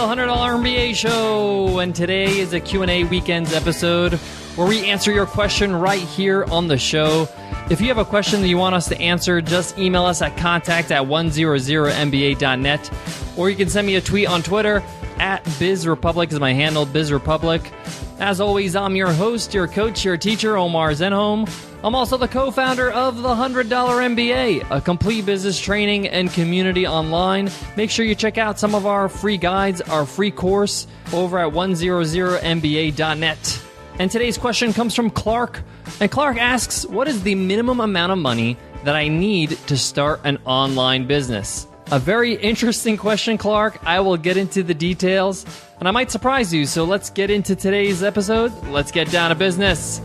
$100 MBA Show, and today is a Q&A Weekends episode where we answer your question right here on the show. If you have a question that you want us to answer, just email us at contact@100mba.net, or you can send me a tweet on Twitter @BizRepublic is my handle, BizRepublic. As always, I'm your host, your coach, your teacher, Omar Zenhom. I'm also the co-founder of the $100 MBA, a complete business training and community online. Make sure you check out some of our free guides, our free course over at 100mba.net. And today's question comes from Clark. And Clark asks, what is the minimum amount of money that I need to start an online business? A very interesting question, Clark. I will get into the details, and I might surprise you. So let's get into today's episode. Let's get down to business.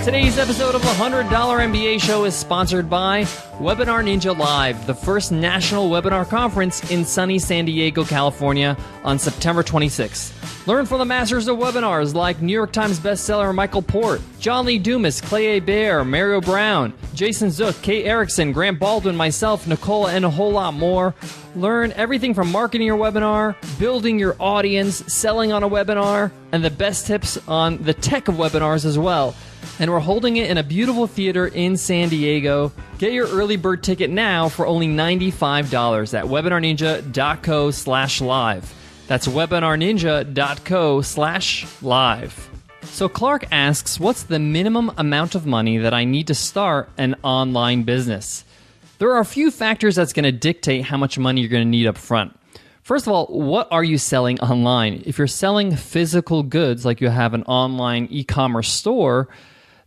Today's episode of the $100 MBA Show is sponsored by Webinar Ninja Live, the first national webinar conference in sunny San Diego, California on September 26th. Learn from the masters of webinars like New York Times bestseller Michael Port, John Lee Dumas, Clay A. Bear, Mario Brown, Jason Zook, Kate Erickson, Grant Baldwin, myself, Nicola, and a whole lot more. Learn everything from marketing your webinar, building your audience, selling on a webinar, and the best tips on the tech of webinars as well. And we're holding it in a beautiful theater in San Diego. Get your early bird ticket now for only $95 at webinarninja.co/live. That's webinarninja.co/live. So Clark asks, what's the minimum amount of money that I need to start an online business? There are a few factors that's going to dictate how much money you're going to need up front. First of all, what are you selling online? If you're selling physical goods, like you have an online e-commerce store,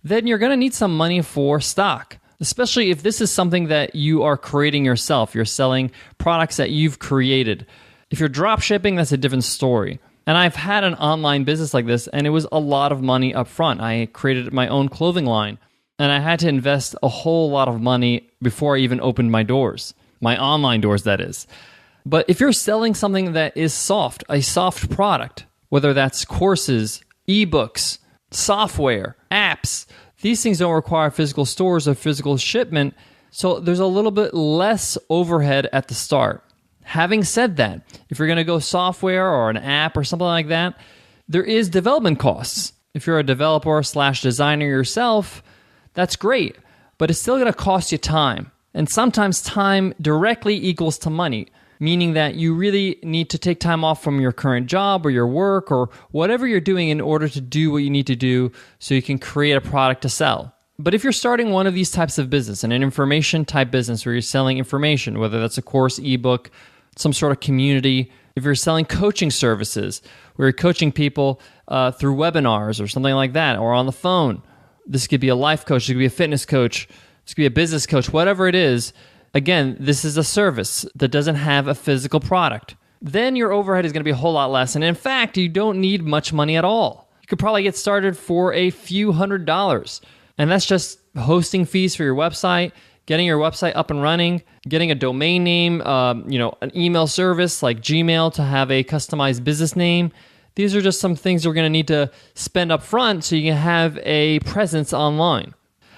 then you're going to need some money for stock, especially if this is something that you are creating yourself. You're selling products that you've created. If you're drop shipping, that's a different story. And I've had an online business like this, and it was a lot of money up front. I created my own clothing line, and I had to invest a whole lot of money before I even opened my doors, my online doors, that is. But if you're selling something that is soft, a soft product, whether that's courses, ebooks, software, apps, these things don't require physical stores or physical shipment, so there's a little bit less overhead at the start. Having said that, if you're going to go software or an app or something like that, there is development costs. If you're a developer/designer yourself, that's great, but it's still going to cost you time. And sometimes time directly equals to money, meaning that you really need to take time off from your current job or your work or whatever you're doing in order to do what you need to do so you can create a product to sell. But if you're starting one of these types of business, an information type business where you're selling information, whether that's a course, ebook, some sort of community, if you're selling coaching services where you're coaching people through webinars or something like that, or on the phone, this could be a life coach, it could be a fitness coach, this could be a business coach, whatever it is. Again, this is a service that doesn't have a physical product. Then your overhead is going to be a whole lot less. And in fact, you don't need much money at all. You could probably get started for a few $100s. And that's just hosting fees for your website, getting your website up and running, getting a domain name, an email service like Gmail to have a customized business name. These are just some things you're going to need to spend up front so you can have a presence online.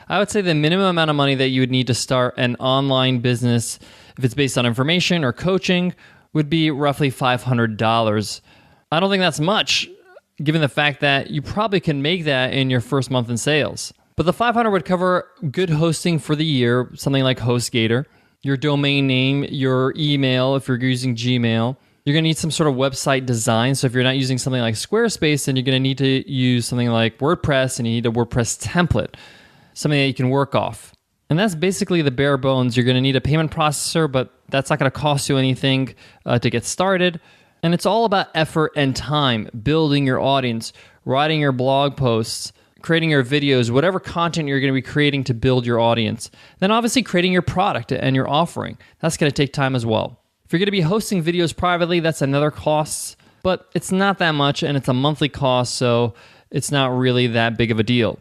I would say the minimum amount of money that you would need to start an online business, if it's based on information or coaching, would be roughly $500. I don't think that's much, given the fact that you probably can make that in your first month in sales. But the $500 would cover good hosting for the year, something like HostGator, your domain name, your email, if you're using Gmail. You're going to need some sort of website design. So if you're not using something like Squarespace, then you're going to need to use something like WordPress, and you need a WordPress template, something that you can work off. And that's basically the bare bones. You're going to need a payment processor, but that's not going to cost you anything to get started. And it's all about effort and time, building your audience, writing your blog posts, creating your videos, whatever content you're going to be creating to build your audience. Then obviously creating your product and your offering. That's going to take time as well. If you're going to be hosting videos privately, that's another cost, but it's not that much and it's a monthly cost, so it's not really that big of a deal.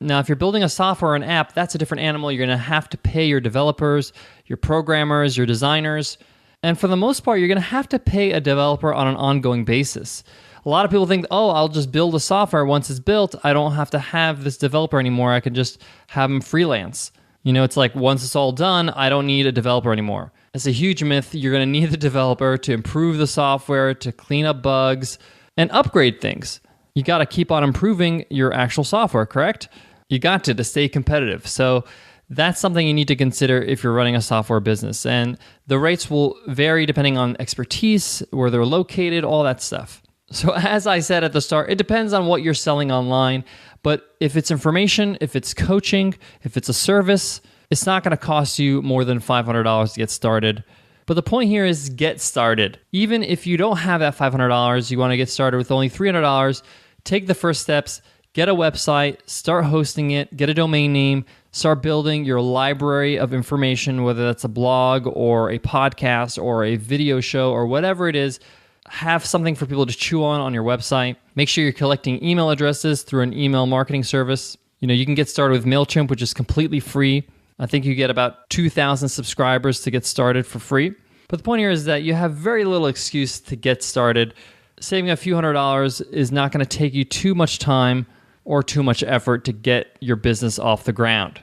Now, if you're building a software or an app, that's a different animal. You're going to have to pay your developers, your programmers, your designers. And for the most part, you're going to have to pay a developer on an ongoing basis. A lot of people think, oh, I'll just build a software. Once it's built, I don't have to have this developer anymore. I can just have them freelance. It's like once it's all done, I don't need a developer anymore. It's a huge myth. You're going to need the developer to improve the software, to clean up bugs, and upgrade things. You got to keep on improving your actual software, correct? You got to stay competitive. So that's something you need to consider if you're running a software business. And the rates will vary depending on expertise, where they're located, all that stuff. So as I said at the start, it depends on what you're selling online. But if it's information, if it's coaching, if it's a service, it's not going to cost you more than $500 to get started. But the point here is get started. Even if you don't have that $500, you want to get started with only $300, take the first steps, get a website, start hosting it, get a domain name, start building your library of information, whether that's a blog or a podcast or a video show or whatever it is. Have something for people to chew on your website. Make sure you're collecting email addresses through an email marketing service. You can get started with MailChimp, which is completely free. I think you get about 2,000 subscribers to get started for free. But the point here is that you have very little excuse to get started. Saving a few $100s is not going to take you too much time or too much effort to get your business off the ground.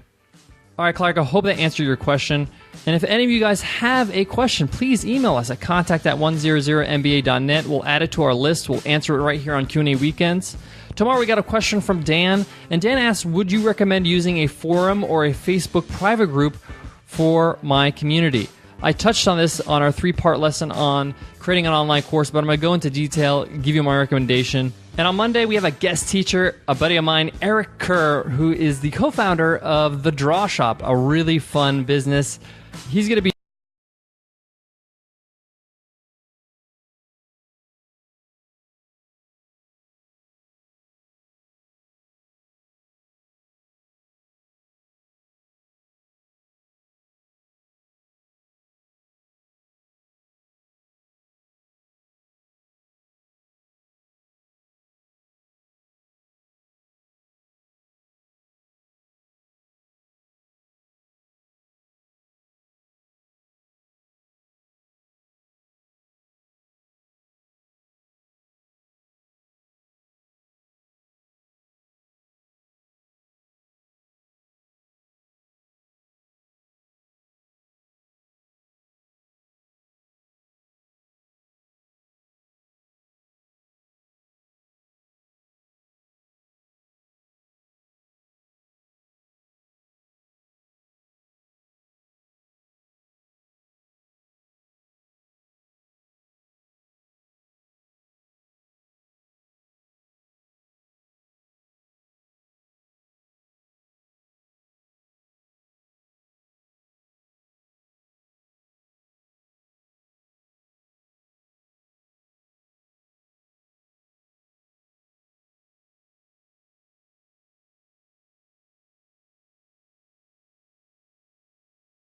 All right, Clark, I hope that answered your question. And if any of you guys have a question, please email us at contact@100mba.net. We'll add it to our list. We'll answer it right here on Q&A Weekends. Tomorrow we got a question from Dan. And Dan asks, would you recommend using a forum or a Facebook private group for my community? I touched on this on our 3-part lesson on creating an online course, but I'm going to go into detail, give you my recommendation. And on Monday, we have a guest teacher, a buddy of mine, Eric Kerr, who is the co-founder of The Draw Shop, a really fun business. He's going to be